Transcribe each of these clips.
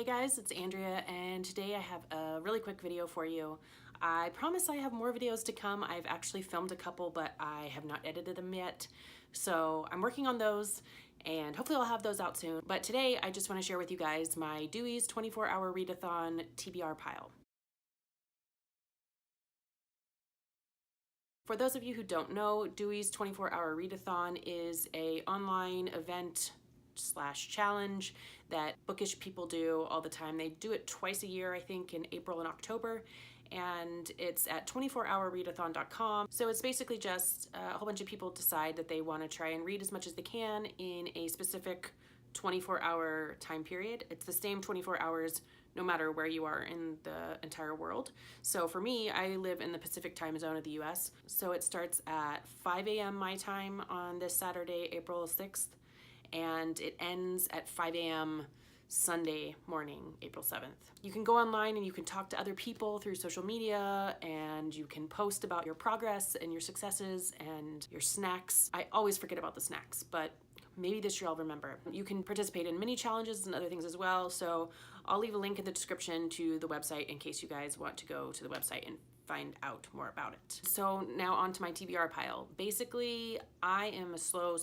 Hey guys, it's Andrea, and today I have a really quick video for you. I promise I have more videos to come. I've actually filmed a couple, but I have not edited them yet. So I'm working on those, and hopefully I'll have those out soon. But today I just want to share with you guys my Dewey's 24-hour readathon TBR pile. For those of you who don't know, Dewey's 24-hour readathon is an online event / challenge that bookish people do all the time. They do it twice a year, I think, in April and October, and it's at 24hourreadathon.com. So it's basically just a whole bunch of people decide that they want to try and read as much as they can in a specific 24-hour time period. It's the same 24 hours no matter where you are in the entire world. So for me, I live in the Pacific time zone of the US. So it starts at 5 a.m. my time on this Saturday, April 6th, and it ends at 5 a.m. Sunday morning, April 7th. You can go online and you can talk to other people through social media, and you can post about your progress and your successes and your snacks. I always forget about the snacks, but maybe this year I'll remember. You can participate in mini challenges and other things as well, so I'll leave a link in the description to the website in case you guys want to go to the website and find out more about it. So now on to my TBR pile. Basically, I am a slow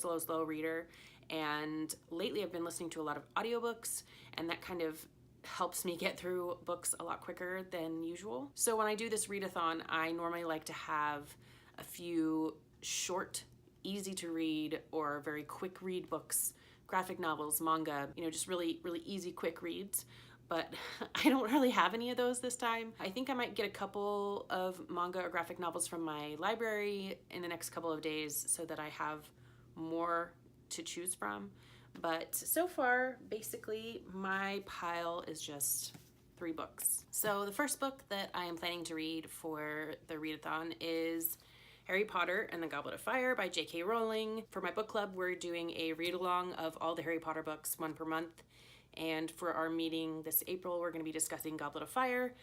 reader, and lately I've been listening to a lot of audiobooks, and that kind of helps me get through books a lot quicker than usual. So when I do this readathon, I normally like to have a few short, easy to read or very quick read books, graphic novels, manga, just really easy, quick reads. But I don't really have any of those this time. I think I might get a couple of manga or graphic novels from my library in the next couple of days so that I have more to choose from. But so far, basically, my pile is just 3 books. So the first book that I am planning to read for the readathon is Harry Potter and the Goblet of Fire by J.K. Rowling. For my book club, we're doing a read-along of all the Harry Potter books, 1 per month. And for our meeting this April, we're going to be discussing Goblet of Fire.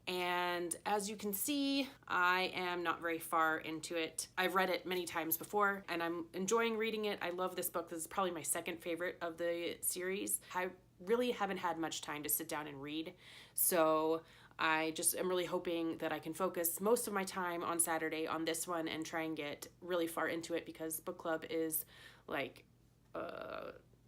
And as you can see, I am not very far into it. I've read it many times before, and I'm enjoying reading it. I love this book. This is probably my second favorite of the series. I really haven't had much time to sit down and read, so I just am really hoping that I can focus most of my time on Saturday on this one and try and get really far into it, because book club is like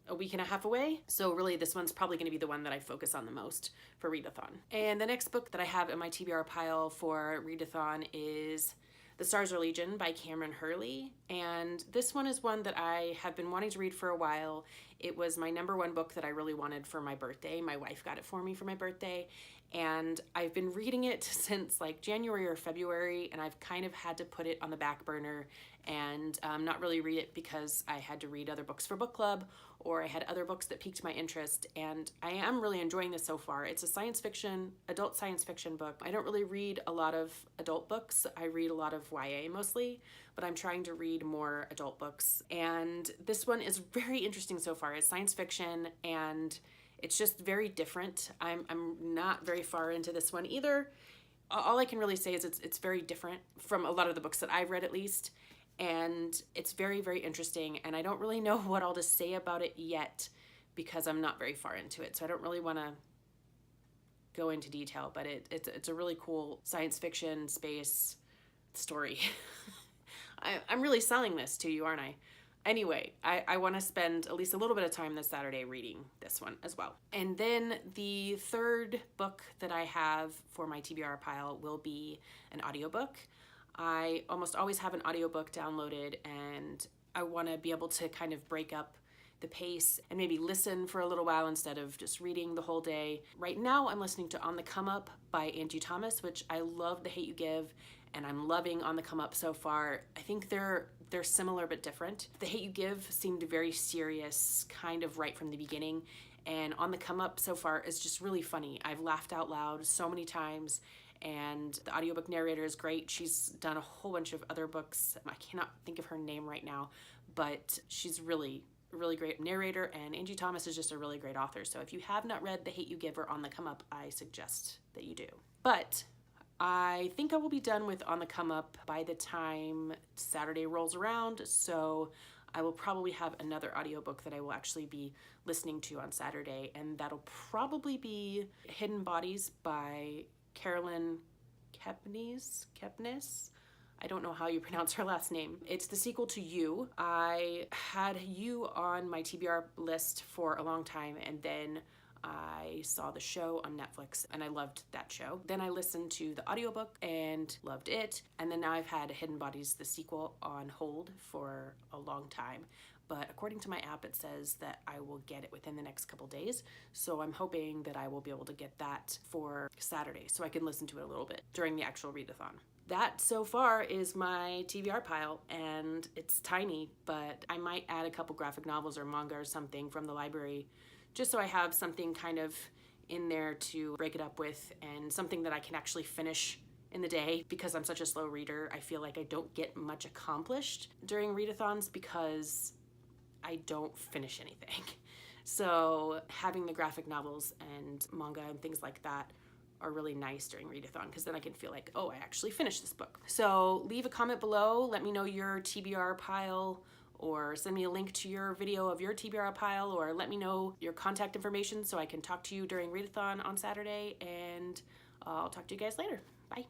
a week and a half away. So really this one's probably going to be the one that I focus on the most for readathon. And the next book that I have in my TBR pile for readathon is The Stars Relegion by Cameron Hurley. And this one is one that I have been wanting to read for a while. It was my #1 book that I really wanted for my birthday. My wife got it for me for my birthday, and I've been reading it since like January or February, and I've kind of had to put it on the back burner and not really read it because I had to read other books for book club, or I had other books that piqued my interest, and I am really enjoying this so far. It's a adult science fiction book. I don't really read a lot of adult books. I read a lot of YA mostly, but I'm trying to read more adult books. And this one is very interesting so far. It's science fiction, and it's just very different. I'm not very far into this one either. All I can really say is it's very different from a lot of the books that I've read, at least. And it's very interesting, and I don't really know what all to say about it yet because I'm not very far into it, so I don't really want to go into detail, but it's a really cool science fiction space story. I'm really selling this to you, aren't I? Anyway, I want to spend at least a little bit of time this Saturday reading this one as well. And then the third book that I have for my TBR pile will be an audiobook. I almost always have an audiobook downloaded, and I want to be able to kind of break up the pace and maybe listen for a little while instead of just reading the whole day. Right now I'm listening to On the Come Up by Angie Thomas, which I love The Hate You Give, and I'm loving On the Come Up so far. I think they're similar but different. The Hate You Give seemed very serious kind of right from the beginning, and On the Come Up so far is just really funny. I've laughed out loud so many times, and the audiobook narrator is great. She's done a whole bunch of other books. I cannot think of her name right now, but she's really great narrator, and Angie Thomas is just a really great author. So if you have not read The Hate You Give or On the Come Up, I suggest that you do. But I think I will be done with On the Come Up by the time Saturday rolls around, so I will probably have another audiobook that I will actually be listening to on Saturday, and that'll probably be Hidden Bodies by Carolyn Kepnes. I don't know how you pronounce her last name. It's the sequel to You. I had You on my TBR list for a long time, and then I saw the show on Netflix and I loved that show. Then I listened to the audiobook and loved it. And then now I've had Hidden Bodies, the sequel, on hold for a long time. But according to my app, it says that I will get it within the next couple days. So I'm hoping that I will be able to get that for Saturday so I can listen to it a little bit during the actual readathon. That so far is my TBR pile, and it's tiny, but I might add a couple graphic novels or manga or something from the library just so I have something kind of in there to break it up with and something that I can actually finish in the day. Because I'm such a slow reader, I feel like I don't get much accomplished during readathons because I don't finish anything. So having the graphic novels and manga and things like that are really nice during readathon, because then I can feel like, oh, I actually finished this book. So leave a comment below, let me know your TBR pile, or send me a link to your video of your TBR pile, or let me know your contact information so I can talk to you during readathon on Saturday, and I'll talk to you guys later. Bye.